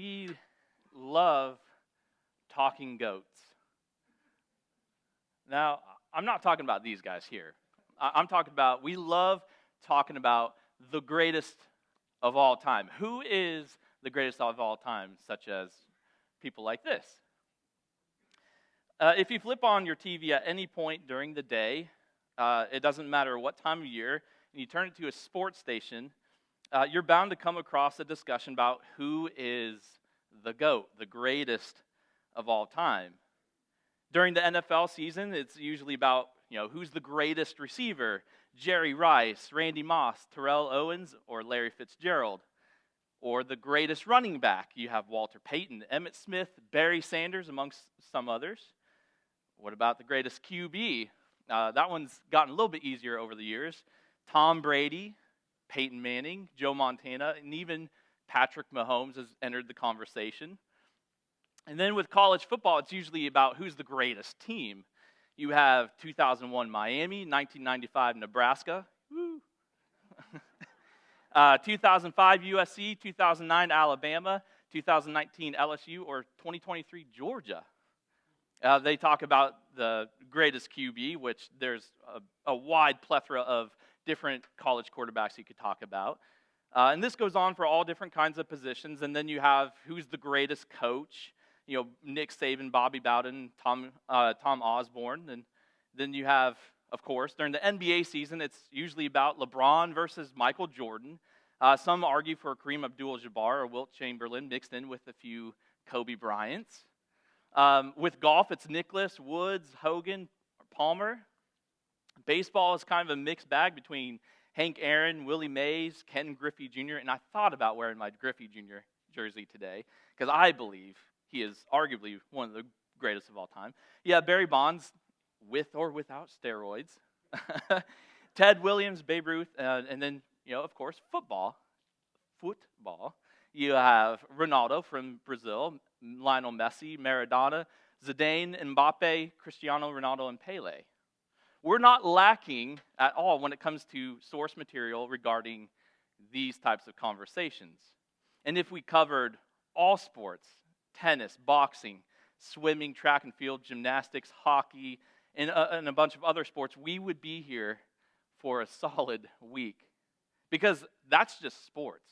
we love talking goats. Now, I'm not talking about these guys here. I'm talking about, we love talking about the greatest of all time. Who is the greatest of all time, such as people like this? If you flip on your TV at any point during the day, it doesn't matter what time of year, and you turn it to a sports station, you're bound to come across a discussion about who is the GOAT, the greatest of all time. During the NFL season, it's usually about, who's the greatest receiver, Jerry Rice, Randy Moss, Terrell Owens, or Larry Fitzgerald. Or the greatest running back, you have Walter Payton, Emmitt Smith, Barry Sanders, amongst some others. What about the greatest QB? That one's gotten a little bit easier over the years. Tom Brady, Peyton Manning, Joe Montana, and even Patrick Mahomes has entered the conversation. And then with college football, it's usually about who's the greatest team. You have 2001 Miami, 1995 Nebraska, 2005 USC, 2009 Alabama, 2019 LSU, or 2023 Georgia. They talk about the greatest QB, which there's a wide plethora of different college quarterbacks you could talk about. And this goes on for all different kinds of positions. And then you have who's the greatest coach, Nick Saban, Bobby Bowden, Tom Osborne. And then you have, of course, during the NBA season, it's usually about LeBron versus Michael Jordan. Some argue for Kareem Abdul-Jabbar or Wilt Chamberlain mixed in with a few Kobe Bryants. With golf, it's Nicklaus, Woods, Hogan, Palmer. Baseball is kind of a mixed bag between Hank Aaron, Willie Mays, Ken Griffey Jr., and I thought about wearing my Griffey Jr. jersey today because I believe he is arguably one of the greatest of all time. Yeah, Barry Bonds, with or without steroids. Ted Williams, Babe Ruth, and then, of course, football. You have Ronaldo from Brazil, Lionel Messi, Maradona, Zidane, Mbappe, Cristiano Ronaldo, and Pele. We're not lacking at all when it comes to source material regarding these types of conversations. And if we covered all sports, tennis, boxing, swimming, track and field, gymnastics, hockey, and a bunch of other sports, we would be here for a solid week. Because that's just sports.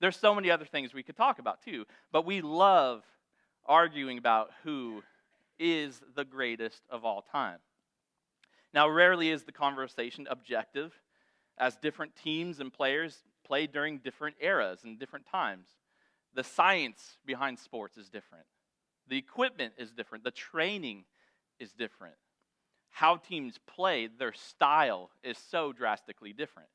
There's so many other things we could talk about too, but we love arguing about who is the greatest of all time. Now, rarely is the conversation objective, as different teams and players play during different eras and different times. The science behind sports is different. The equipment is different. The training is different. How teams play, their style is so drastically different.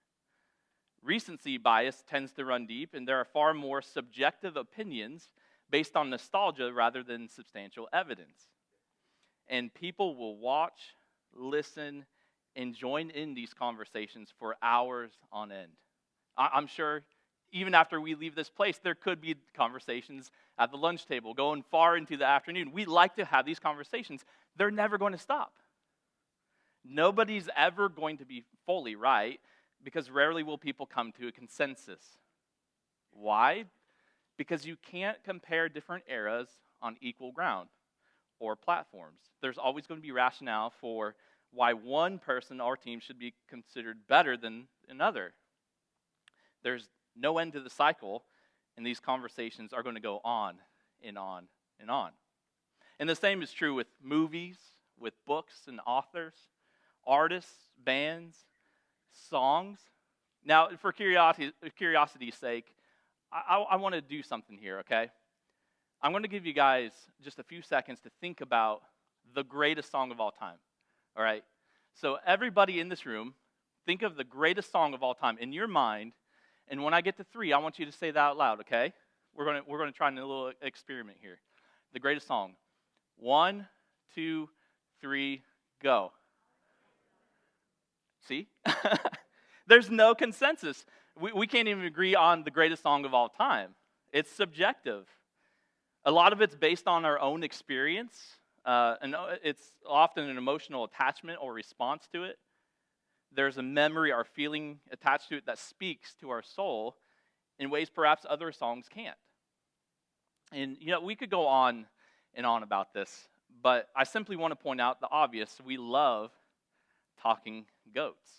Recency bias tends to run deep, and there are far more subjective opinions based on nostalgia rather than substantial evidence. And people will watch, listen, and join in these conversations for hours on end. I'm sure even after we leave this place, there could be conversations at the lunch table going far into the afternoon. We like to have these conversations. They're never going to stop. Nobody's ever going to be fully right because rarely will people come to a consensus. Why? Because you can't compare different eras on equal ground or platforms. There's always going to be rationale for why one person or team should be considered better than another. There's no end to the cycle, and these conversations are going to go on and on and on. And the same is true with movies, with books and authors, artists, bands, songs. Now, for curiosity's sake, I want to do something here, okay? I'm going to give you guys just a few seconds to think about the greatest song of all time, all right? So everybody in this room, think of the greatest song of all time in your mind, and when I get to 3, I want you to say that out loud, okay? We're going to try a little experiment here. The greatest song. 1, 2, 3, go. See? There's no consensus. We can't even agree on the greatest song of all time. It's subjective. A lot of it's based on our own experience, and it's often an emotional attachment or response to it. There's a memory or feeling attached to it that speaks to our soul in ways perhaps other songs can't. And, we could go on and on about this, but I simply want to point out the obvious. We love talking goats.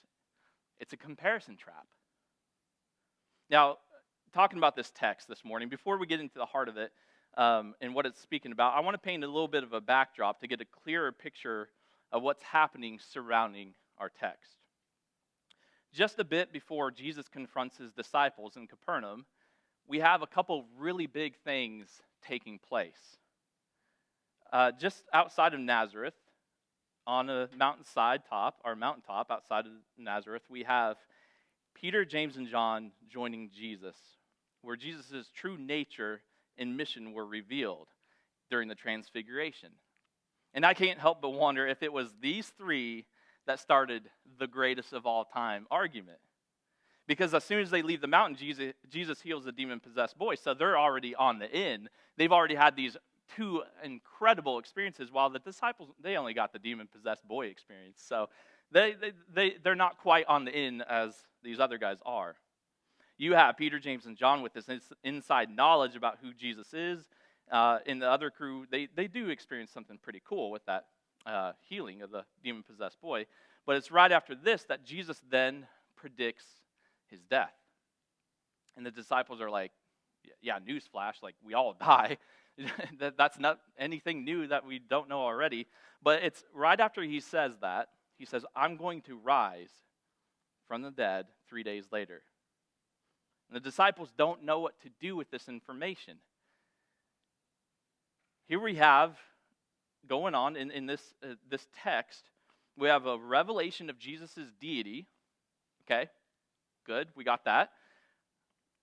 It's a comparison trap. Now, talking about this text this morning, before we get into the heart of it and what it's speaking about, I want to paint a little bit of a backdrop to get a clearer picture of what's happening surrounding our text. Just a bit before Jesus confronts his disciples in Capernaum, we have a couple really big things taking place. Just outside of Nazareth, on a mountaintop outside of Nazareth, we have Peter, James, and John joining Jesus, where Jesus' true nature and mission were revealed during the Transfiguration. And I can't help but wonder if it was these three that started the greatest of all time argument. Because as soon as they leave the mountain, Jesus heals the demon-possessed boy, so they're already on the in. They've already had these two incredible experiences, while the disciples, they only got the demon-possessed boy experience. So they're not quite on the in as these other guys are. You have Peter, James, and John with this inside knowledge about who Jesus is. In the other crew, they do experience something pretty cool with that healing of the demon-possessed boy. But it's right after this that Jesus then predicts his death. And the disciples are like, yeah, newsflash, like we all die. That's not anything new that we don't know already. But it's right after he says that, he says, I'm going to rise from the dead 3 days later. And the disciples don't know what to do with this information. Here we have, going on in this text, we have a revelation of Jesus' deity. Okay, good, we got that.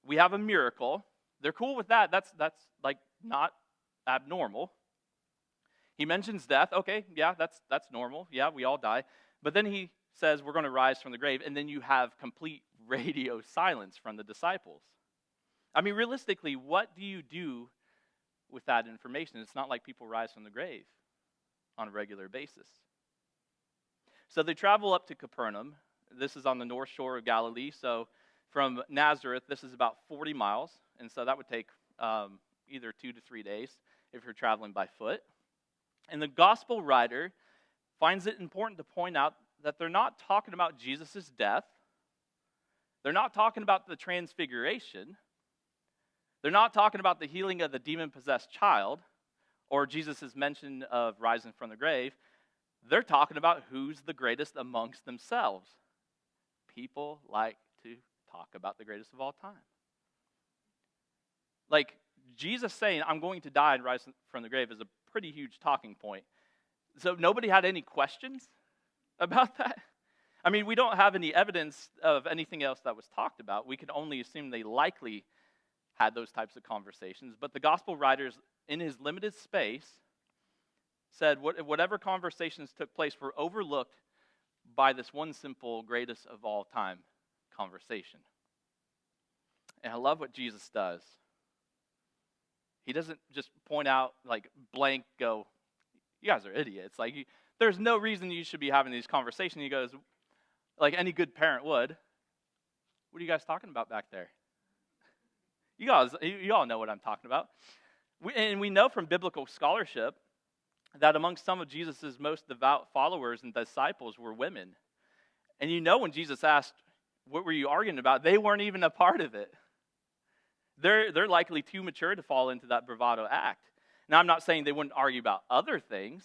We have a miracle. They're cool with that. That's like not abnormal. He mentions death. Okay, yeah, that's normal. Yeah, we all die. But then he says we're going to rise from the grave, and then you have complete radio silence from the disciples. I mean, realistically, what do you do with that information? It's not like people rise from the grave on a regular basis. So they travel up to Capernaum. This is on the north shore of Galilee. So from Nazareth, this is about 40 miles. And so that would take either 2 to 3 days if you're traveling by foot. And the gospel writer finds it important to point out that they're not talking about Jesus' death. They're not talking about the transfiguration. They're not talking about the healing of the demon-possessed child or Jesus' mention of rising from the grave. They're talking about who's the greatest amongst themselves. People like to talk about the greatest of all time. Like, Jesus saying, I'm going to die and rise from the grave is a pretty huge talking point. So nobody had any questions about that? I mean, we don't have any evidence of anything else that was talked about. We can only assume they likely had those types of conversations. But the gospel writers, in his limited space, said whatever conversations took place were overlooked by this one simple greatest of all time conversation. And I love what Jesus does. He doesn't just point out, like, blank, go, you guys are idiots. Like, there's no reason you should be having these conversations. He goes, like any good parent would, what are you guys talking about back there? You all know what I'm talking about. We know from biblical scholarship that amongst some of Jesus' most devout followers and disciples were women. And you know when Jesus asked, what were you arguing about? They weren't even a part of it. They're likely too mature to fall into that bravado act. Now, I'm not saying they wouldn't argue about other things,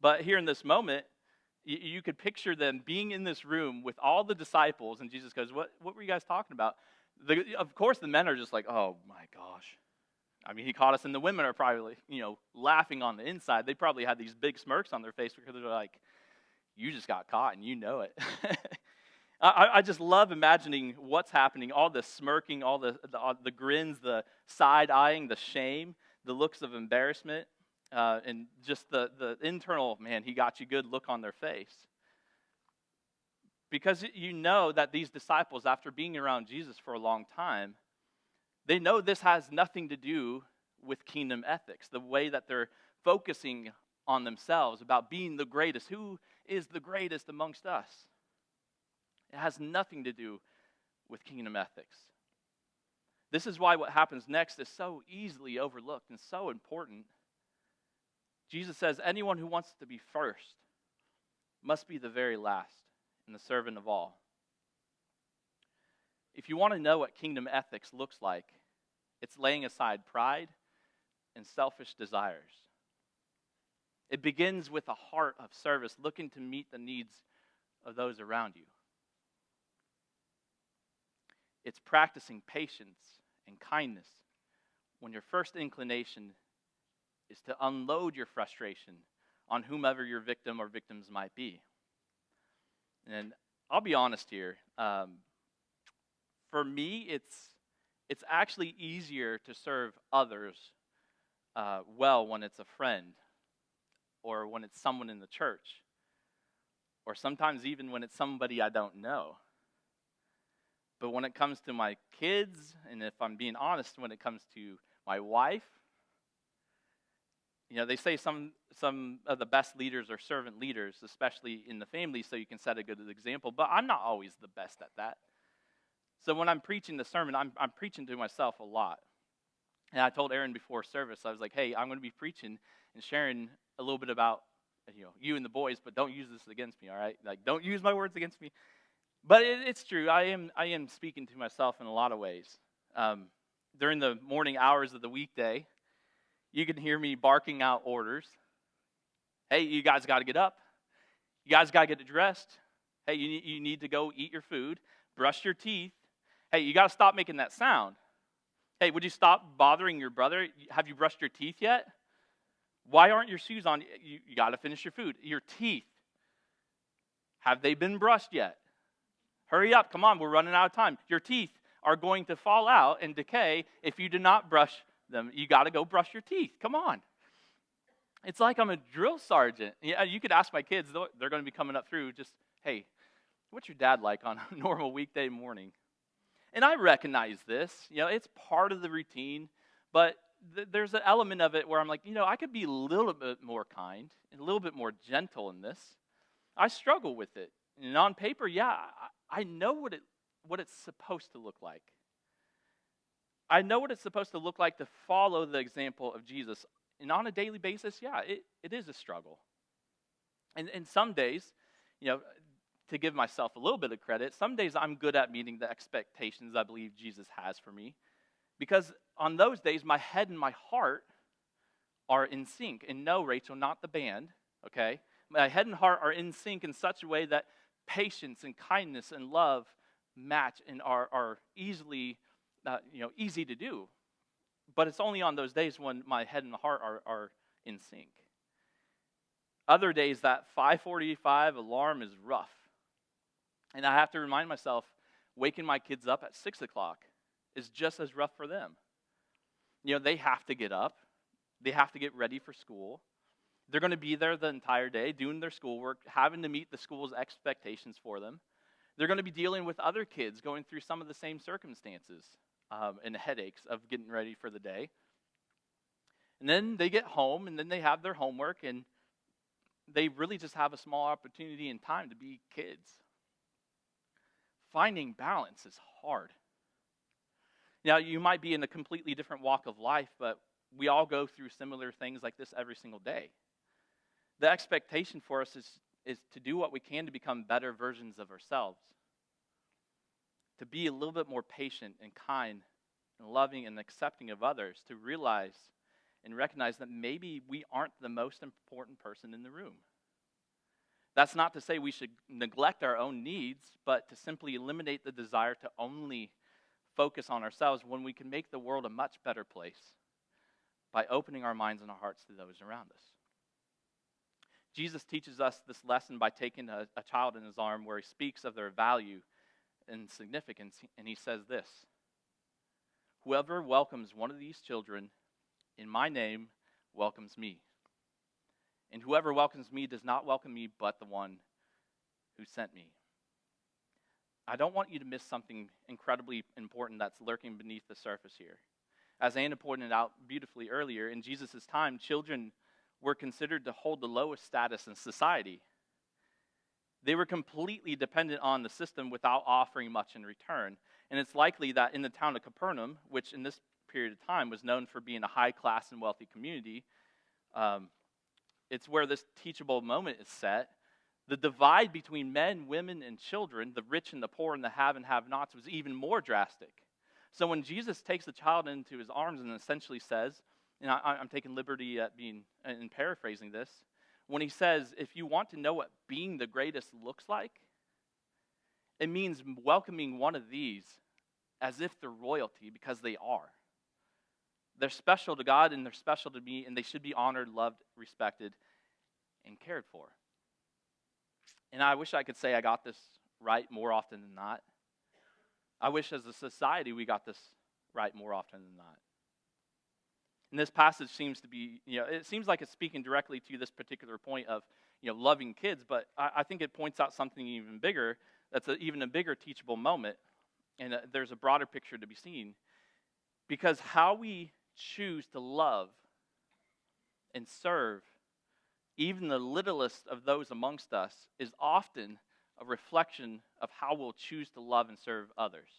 but here in this moment, you could picture them being in this room with all the disciples, and Jesus goes, what were you guys talking about? Of course, the men are just like, oh my gosh. I mean, he caught us, and the women are probably, laughing on the inside. They probably had these big smirks on their face because they're like, you just got caught, and you know it. I just love imagining what's happening, all the smirking, all the grins, the side-eyeing, the shame, the looks of embarrassment, and just the internal, man, he got you good look on their face. Because you know that these disciples, after being around Jesus for a long time, they know this has nothing to do with kingdom ethics, the way that they're focusing on themselves, about being the greatest. Who is the greatest amongst us? It has nothing to do with kingdom ethics. This is why what happens next is so easily overlooked and so important. Jesus says, anyone who wants to be first must be the very last and the servant of all. If you want to know what kingdom ethics looks like, it's laying aside pride and selfish desires. It begins with a heart of service, looking to meet the needs of those around you. It's practicing patience and kindness when your first inclination is to unload your frustration on whomever your victim or victims might be. And I'll be honest here. For me, it's actually easier to serve others well when it's a friend, or when it's someone in the church, or sometimes even when it's somebody I don't know. But when it comes to my kids, and if I'm being honest, when it comes to my wife, they say some of the best leaders are servant leaders, especially in the family, so you can set a good example. But I'm not always the best at that. So when I'm preaching the sermon, I'm preaching to myself a lot. And I told Aaron before service, I was like, hey, I'm going to be preaching and sharing a little bit about you and the boys, but don't use this against me, all right? Like, don't use my words against me. But it's true. I am speaking to myself in a lot of ways. During the morning hours of the weekday, you can hear me barking out orders. Hey, you guys got to get up. You guys got to get dressed. Hey, you need to go eat your food. Brush your teeth. Hey, you got to stop making that sound. Hey, would you stop bothering your brother? Have you brushed your teeth yet? Why aren't your shoes on? You got to finish your food. Your teeth. Have they been brushed yet? Hurry up. Come on, we're running out of time. Your teeth are going to fall out and decay if you do not brush them. You got to go brush your teeth. Come on. It's like I'm a drill sergeant. Yeah, you could ask my kids. They're going to be coming up through just, hey, what's your dad like on a normal weekday morning? And I recognize this. It's part of the routine, but there's an element of it where I'm like, I could be a little bit more kind and a little bit more gentle in this. I struggle with it. And on paper, yeah, I know what it's supposed to look like. I know what it's supposed to look like to follow the example of Jesus. And on a daily basis, yeah, it is a struggle. And some days, to give myself a little bit of credit, some days I'm good at meeting the expectations I believe Jesus has for me. Because on those days, my head and my heart are in sync. And no, Rachel, not the band, okay? My head and heart are in sync in such a way that patience and kindness and love match and are easily, easy to do. But it's only on those days when my head and heart are in sync. Other days, that 5:45 alarm is rough. And I have to remind myself, waking my kids up at 6 o'clock is just as rough for them. They have to get up. They have to get ready for school. They're going to be there the entire day doing their schoolwork, having to meet the school's expectations for them. They're going to be dealing with other kids going through some of the same circumstances and headaches of getting ready for the day. And then they get home, and then they have their homework, and they really just have a small opportunity and time to be kids. Finding balance is hard. Now, you might be in a completely different walk of life, but we all go through similar things like this every single day. The expectation for us is to do what we can to become better versions of ourselves, to be a little bit more patient and kind and loving and accepting of others, to realize and recognize that maybe we aren't the most important person in the room. That's not to say we should neglect our own needs, but to simply eliminate the desire to only focus on ourselves when we can make the world a much better place by opening our minds and our hearts to those around us. Jesus teaches us this lesson by taking a child in his arm where he speaks of their value and significance, and he says this: whoever welcomes one of these children in my name welcomes me. And whoever welcomes me does not welcome me, but the one who sent me. I don't want you to miss something incredibly important that's lurking beneath the surface here. As Anna pointed out beautifully earlier, in Jesus' time, children were considered to hold the lowest status in society. They were completely dependent on the system without offering much in return. And it's likely that in the town of Capernaum, which in this period of time was known for being a high-class and wealthy community, it's where this teachable moment is set. The divide between men, women, and children, the rich and the poor, and the have and have-nots, was even more drastic. So when Jesus takes the child into his arms and essentially says, and I'm taking liberty at and paraphrasing this, when he says, if you want to know what being the greatest looks like, it means welcoming one of these as if they're royalty, because they are. They're special to God and they're special to me, and they should be honored, loved, respected, and cared for. And I wish I could say I got this right more often than not. I wish as a society we got this right more often than not. And this passage seems to be, it seems like it's speaking directly to this particular point of, loving kids, but I think it points out something even bigger, that's even a bigger teachable moment, and there's a broader picture to be seen. Because how we choose to love and serve even the littlest of those amongst us is often a reflection of how we'll choose to love and serve others.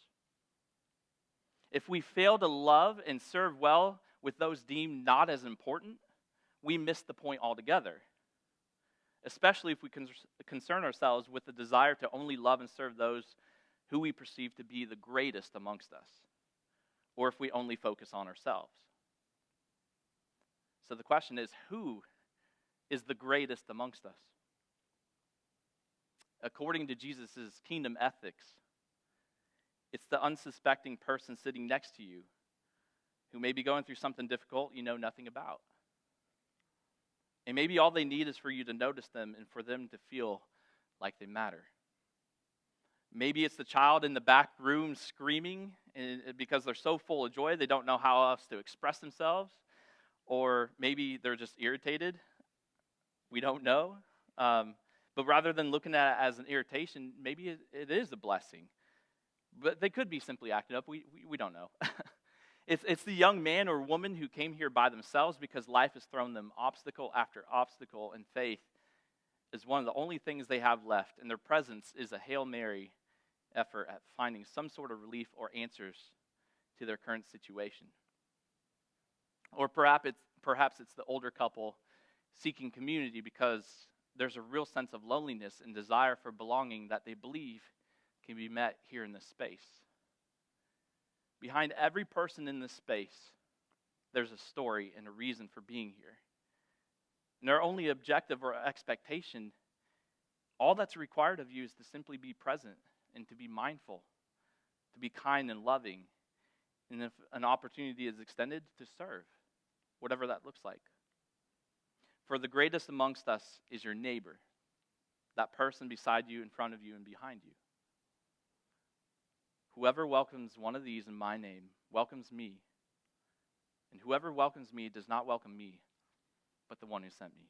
If we fail to love and serve well with those deemed not as important, we miss the point altogether. Especially if we concern ourselves with the desire to only love and serve those who we perceive to be the greatest amongst us, or if we only focus on ourselves. So the question is, who is the greatest amongst us? According to Jesus' kingdom ethics, it's the unsuspecting person sitting next to you who may be going through something difficult you know nothing about. And maybe all they need is for you to notice them and for them to feel like they matter. Maybe it's the child in the back room screaming because they're so full of joy they don't know how else to express themselves. Or maybe they're just irritated. We don't know. But rather than looking at it as an irritation, maybe it is a blessing. But they could be simply acting up. We don't know. It's the young man or woman who came here by themselves because life has thrown them obstacle after obstacle, and faith is one of the only things they have left, and their presence is a Hail Mary effort at finding some sort of relief or answers to their current situation. Or perhaps it's the older couple seeking community because there's a real sense of loneliness and desire for belonging that they believe can be met here in this space. Behind every person in this space, there's a story and a reason for being here. And their only objective or expectation, all that's required of you is to simply be present and to be mindful, to be kind and loving, and if an opportunity is extended, to serve, whatever that looks like. For the greatest amongst us is your neighbor, that person beside you, in front of you, and behind you. Whoever welcomes one of these in my name welcomes me, and whoever welcomes me does not welcome me, but the one who sent me.